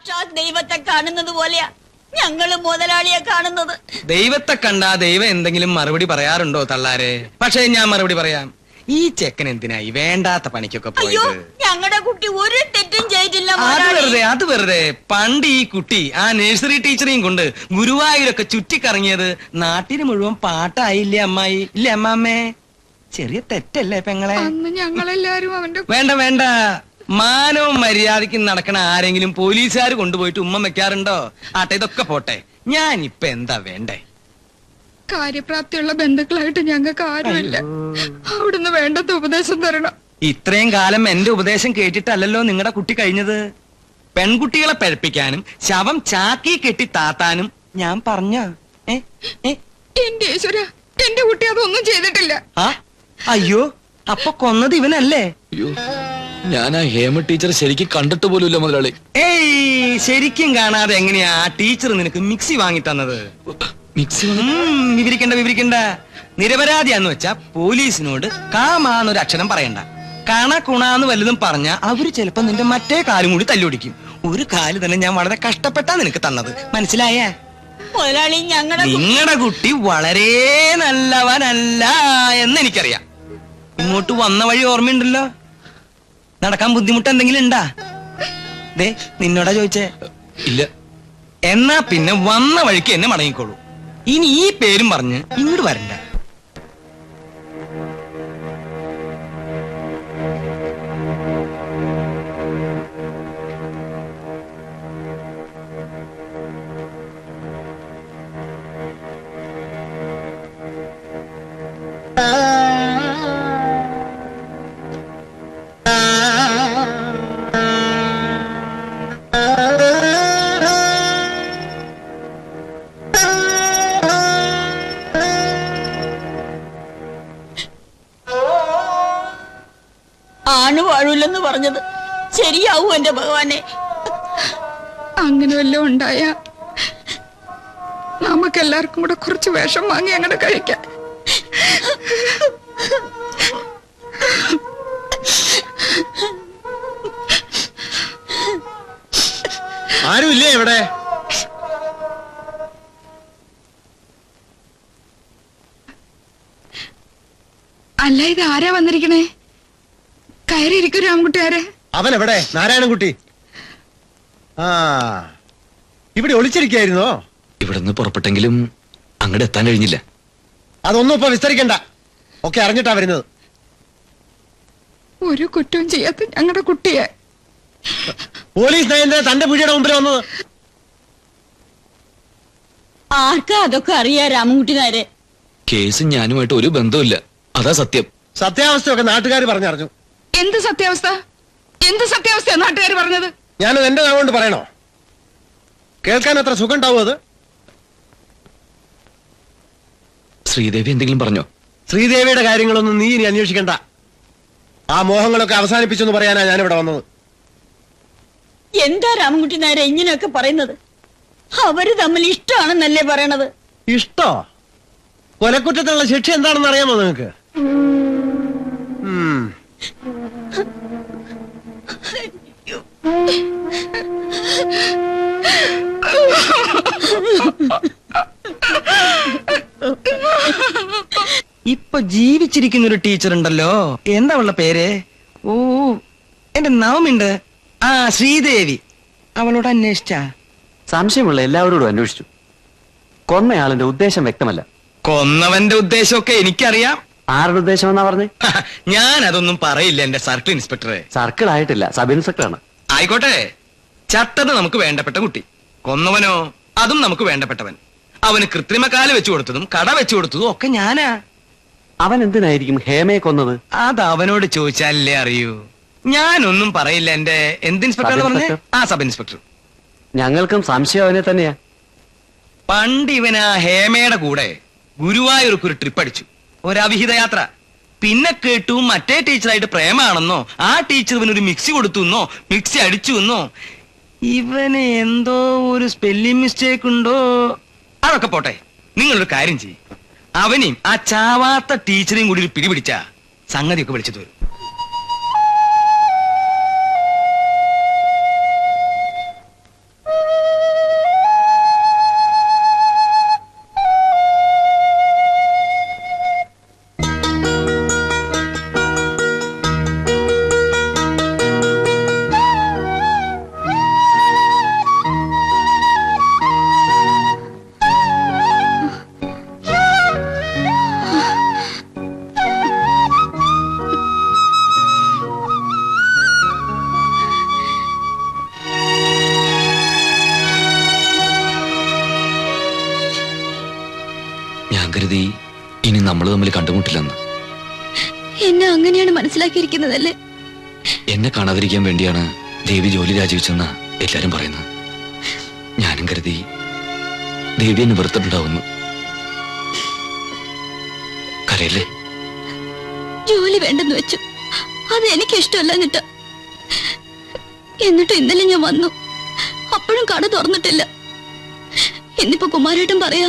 സാക്ഷാത് ദൈവത്തെ കാണുന്നത് പോലെയാ ഞങ്ങള് മുതലാളിയെ കാണുന്നത്. ദൈവത്തെ കണ്ടാ ദൈവം എന്തെങ്കിലും മറുപടി പറയാറുണ്ടോ തള്ളാരെ? പക്ഷെ ഞാൻ മറുപടി പറയാം. ഈ ചെക്കൻ എന്തിനായി വേണ്ടാത്ത പണിക്കൊക്കെ പോയത്? ഞങ്ങളുടെ കുട്ടി ഒരു തെറ്റും ചെയ്തില്ല. അത് വെറുതെ. പണ്ട് ഈ കുട്ടി ആ നഴ്സറി ടീച്ചറെയും കൊണ്ട് ഗുരുവായൂരൊക്കെ ചുറ്റിക്കറങ്ങിയത് നാട്ടിന് മുഴുവൻ പാട്ടായില്ലേ അമ്മായി? ഇല്ലേ അമ്മാമ്മേ? ചെറിയ തെറ്റല്ലേ പെങ്ങളെ? ഞങ്ങളെല്ലാരും അവന്റെ വേണ്ട വേണ്ട. മാനവും മര്യാദയ്ക്ക് നടക്കണ ആരെങ്കിലും പോലീസുകാർ കൊണ്ടുപോയിട്ട് ഉമ്മ വെക്കാറുണ്ടോ? ആട്ടെ, ഇതൊക്കെ പോട്ടെ. ഞാൻ ഇപ്പൊ എന്താ വേണ്ടേ? കാര്യപ്രാപ്തിയുള്ള ബന്ധുക്കളായിട്ട് ഞങ്ങൾക്ക് ആരുമില്ല. അവിടുന്ന് വേണ്ടത് ഉപദേശം തരണം. ഇത്രയും കാലം എന്റെ ഉപദേശം കേട്ടിട്ടല്ലല്ലോ നിങ്ങളുടെ കുട്ടി കഴിഞ്ഞത്. പെൺകുട്ടികളെ പഴപ്പിക്കാനും ശവം ചാക്കി കെട്ടി താത്താനും ഞാൻ പറഞ്ഞ. എന്റെ ഈശ്വര, എന്റെ കുട്ടി അതൊന്നും ചെയ്തിട്ടില്ല. അയ്യോ, അപ്പൊ കൊന്നത് ഇവനല്ലേ? ഞാൻ ആ ഹേമ ടീച്ചർ ശരിക്കും കണ്ടിട്ട് പോലുമില്ല മുതലാളി. ഏയ്, ശരിക്കും കാണാതെ എങ്ങനെയാ ആ ടീച്ചർ നിനക്ക് മിക്സി വാങ്ങി തന്നത്? വിവരിക്കണ്ട. നിരപരാധിയാന്ന് വെച്ചാ പോലീസിനോട് കാമാന്നൊരു അക്ഷരം പറയണ്ട. കണക്കുണാന്ന് വല്ലതും പറഞ്ഞാ അവര് ചിലപ്പോ നിന്റെ മറ്റേ കാലും കൂടി തല്ലുപിടിക്കും. ഒരു കാല് തന്നെ ഞാൻ വളരെ കഷ്ടപ്പെട്ടാ നിനക്ക് തന്നത്, മനസ്സിലായേ? നിങ്ങളുടെ കുട്ടി വളരെ നല്ലവനല്ല എന്ന് എനിക്കറിയാം. ഇങ്ങോട്ട് വന്ന വഴി ഓർമ്മയുണ്ടല്ലോ. നടക്കാൻ ബുദ്ധിമുട്ട് എന്തെങ്കിലും ഉണ്ടാ? ദേ, നിന്നോടാ ചോദിച്ചേ. ഇല്ല. എന്നാ പിന്നെ വന്ന വഴിക്ക് എന്നെ മടങ്ങിക്കോളൂ. ഇനി ഈ പേരും പറഞ്ഞ് ഇങ്ങോട്ട് വരണ്ട. ആണ് വാഴൂലെന്ന് പറഞ്ഞത് ശരിയാവൂ എന്റെ ഭഗവാനെ? അങ്ങനെ വല്ലതും ഉണ്ടായ നമുക്കെല്ലാവർക്കും കൂടെ കുറച്ച് വേഷം വാങ്ങി അങ്ങനെ കഴിക്കാം. ആരുമില്ലേ ഇവിടെ? അല്ല, ഇത് ആരാ വന്നിരിക്കണേ? കയറിയിരിക്കും രാമൻകുട്ടിയാരെ. അവൻ എവിടെ? നാരായണൻകുട്ടി ഇവിടെ ഒളിച്ചിരിക്കായിരുന്നോ? ഇവിടുന്ന് പുറപ്പെട്ടെങ്കിലും അങ്ങോട്ട് എത്താൻ കഴിഞ്ഞില്ല. അതൊന്നും ഇപ്പൊ വിസ്തരിക്കണ്ട. ഒക്കെ അറിഞ്ഞിട്ടാ വരുന്നത്. ഒരു കുറ്റവും ചെയ്യാത്ത ഞങ്ങളുടെ കുട്ടിയെ പോലീസ് നയന്റെ തന്റെ പിടിയുടെ മുമ്പിൽ വന്നത്. ആർക്കാ അതൊക്കെ അറിയാ രാമൻകുട്ടി നായരെ? കേസ് ഞാനുമായിട്ട് ഒരു ബന്ധവുമില്ല, അതാ സത്യം. സത്യാവസ്ഥയൊക്കെ നാട്ടുകാർ പറഞ്ഞറിഞ്ഞു. എന്ത് സത്യാവസ്ഥ? എന്ത് സത്യാവസ്ഥ നാട്ടുകാർ പറഞ്ഞത്? ഞാനത് എന്റെ നാവുകൊണ്ട് പറയണോ? കേൾക്കാൻ അത്ര സുഖം ഉണ്ടാവും അത്? ശ്രീദേവി എന്തെങ്കിലും പറഞ്ഞോ? ശ്രീദേവിയുടെ കാര്യങ്ങളൊന്നും നീ ഇനി അന്വേഷിക്കണ്ട. ആ മോഹങ്ങളൊക്കെ അവസാനിപ്പിച്ചെന്ന് പറയാനാ ഞാനിവിടെ വന്നത്. എന്താ രാമൻകുട്ടി നായരെ ഇങ്ങനെയൊക്കെ പറയുന്നത്? അവര് തമ്മിൽ ഇഷ്ടമാണെന്നല്ലേ പറയണത്? ഇഷ്ടോ? കൊലക്കുറ്റത്തിനുള്ള ശിക്ഷ എന്താണെന്ന് അറിയാമോ നിങ്ങൾക്ക്? ഇപ്പൊ ജീവിച്ചിരിക്കുന്ന ഒരു ടീച്ചർ ഉണ്ടല്ലോ, എന്താ ഉള്ള പേര്? ഓ, എന്റെ നാവുമുണ്ട്. ആ, ശ്രീദേവി. അവളോട് അന്വേഷിച്ചാ? സംശയമുള്ള എല്ലാവരോടും അന്വേഷിച്ചു. കൊന്നയാളിന്റെ ഉദ്ദേശം വ്യക്തമല്ല. കൊന്നവന്റെ ഉദ്ദേശമൊക്കെ എനിക്കറിയാം. ആരുടെ ഉദ്ദേശം എന്നാ പറഞ്ഞേ? ഞാൻ അതൊന്നും പറയില്ല എന്റെ സർക്കിൾ ഇൻസ്പെക്ടറെ. സർക്കിൾ ആയിട്ടില്ല, സബ് ഇൻസ്പെക്ടറാണ്. ആയിക്കോട്ടെ. ചത്തത് നമുക്ക് വേണ്ടപ്പെട്ട കുട്ടി, കൊന്നവനോ അതും നമുക്ക് വേണ്ടപ്പെട്ടവൻ. അവന് കൃത്രിമക്കാല് വെച്ചു കൊടുത്തതും കട വെച്ചു കൊടുത്തതും ഒക്കെ ഞാനാ. അവൻ എന്തിനായിരിക്കും ഹേമയെ കൊന്നത്? അത് അവനോട് ചോദിച്ചാലല്ലേ അറിയൂ. ഞാനൊന്നും പറയില്ല. എന്റെ എന്ത് ഇൻസ്പെക്ടർ പറഞ്ഞേ? ആ, സബ് ഇൻസ്പെക്ടർ. ഞങ്ങൾക്കും സംശയം അവനെ തന്നെയാ. പണ്ട് ഇവനാ ഹേമയുടെ കൂടെ ഗുരുവായൂർക്ക് ഒരു ട്രിപ്പ് അടിച്ചു, ഒരവിഹിത യാത്ര. പിന്നെ കേട്ടു മറ്റേ ടീച്ചറായിട്ട് പ്രേമാണെന്നോ, ആ ടീച്ചർ ഇവനൊരു മിക്സി കൊടുത്തു എന്നോ, മിക്സി അടിച്ചു എന്നോ. ഇവന് എന്തോ ഒരു സ്പെല്ലിംഗ് മിസ്റ്റേക്ക് ഉണ്ടോ? അതൊക്കെ പോട്ടെ. നിങ്ങളൊരു കാര്യം ചെയ്യും, അവനെയും ആ ചാവാത്ത ടീച്ചറെയും കൂടി ഒരു പിടിപിടിച്ച സംഗതിയൊക്കെ വിളിച്ചിട്ട് വരും. കരുതി ഇനി നമ്മൾ തമ്മിൽ കണ്ടുമുട്ടില്ലെന്ന്. എന്നെ അങ്ങനെയാണ് മനസ്സിലാക്കിയിരിക്കുന്നതല്ലേ? എന്നെ കാണാതിരിക്കാൻ വേണ്ടിയാണ് ദേവി ജോലി രാജിവെച്ചെന്ന് എല്ലാരും പറയുന്നത്. ഞാനും കരുതി ദേവി എന്നെ വെറുത്തിട്ടുണ്ടാവുന്നു. കരയല്ലേ? ജോലി വേണ്ടെന്ന് വെച്ചു. അത് എനിക്ക് ഇഷ്ടമല്ല. എന്നിട്ട് ഇന്നലെ ഞാൻ വന്നു. അപ്പോഴും കട തുറന്നിട്ടില്ല. ഇന്നിപ്പോ കുമാരേട്ടൻ പറയാ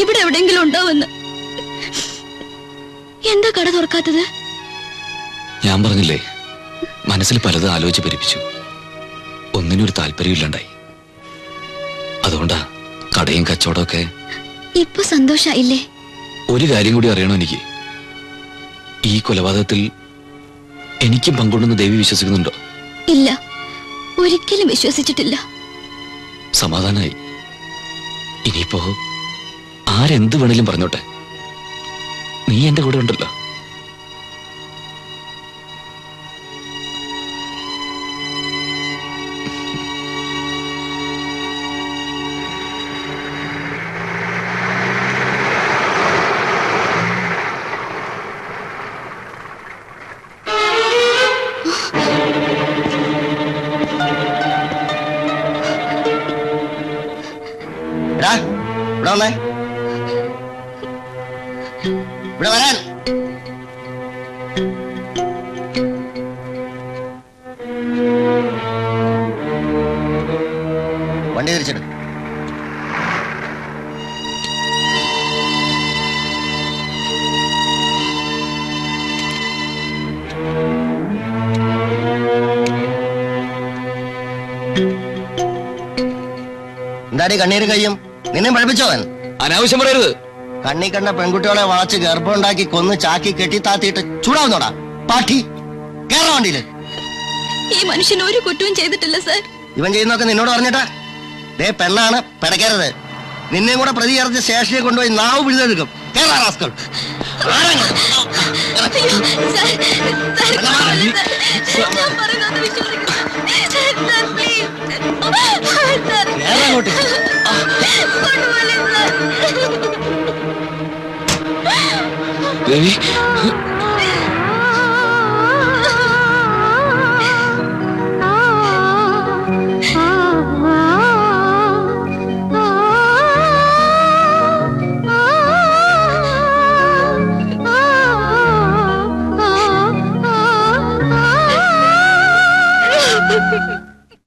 ഇവിടെ എവിടെയെങ്കിലും ഉണ്ടാവുമെന്ന്. എന്താ കട തുറക്കാത്തത്? ഞാൻ പറഞ്ഞില്ലേ, മനസ്സിൽ പലതും ആലോചിച്ച് പരിപ്പിച്ചു. ഒന്നിനൊരു താല്പര്യമില്ലാണ്ടായി. അതുകൊണ്ടാ കടയും കച്ചവടമൊക്കെ. ഇപ്പൊ സന്തോഷായില്ലേ? ഒരു കാര്യം കൂടി അറിയണോ എനിക്ക്. ഈ കൊലപാതകത്തിൽ എനിക്കും പങ്കുണ്ടെന്ന് ദേവി വിശ്വസിക്കുന്നുണ്ടോ? ഇല്ല, ഒരിക്കലും വിശ്വസിച്ചിട്ടില്ല. സമാധാനായി. ഇനിയിപ്പോ ആരെന്ത് വേണേലും പറഞ്ഞോട്ടെ, നീ എന്റെ കൂടെ ഉണ്ടല്ലോ. ഇവിടെ വന്നേ, ഇവിടെ വരാൻ. വണ്ടി തിരിച്ചെടു. എന്താടി കണ്ണീര് കയ്യും? നിന്നെ പഠിപ്പിച്ചോവൻ? അനാവശ്യം പറയരുത്. കണ്ണി കണ്ട പെൺകുട്ടികളെ വളച്ച് ഗർഭമുണ്ടാക്കി കൊന്ന് ചാക്കി കെട്ടിത്താത്തിയിട്ട് ചൂടാവുന്നോടാ പാട്ടി. കേരള വണ്ടിയില്. ഈ മനുഷ്യൻ ഒരു കുറ്റവും ചെയ്തിട്ടില്ല സാർ. ഇവൻ ചെയ്യുന്നൊക്കെ നിന്നോട് പറഞ്ഞിട്ടാ? ദേ പെണ്ണാണ്, പിടയ്ക്കരുത്. നിന്നെയും കൂടെ പ്രതി ചേർത്ത് സ്റ്റേഷനിൽ കൊണ്ടുപോയി നാവ് പിഴുതെടുക്കും. കേരള റാസ്കൾ. ദേവി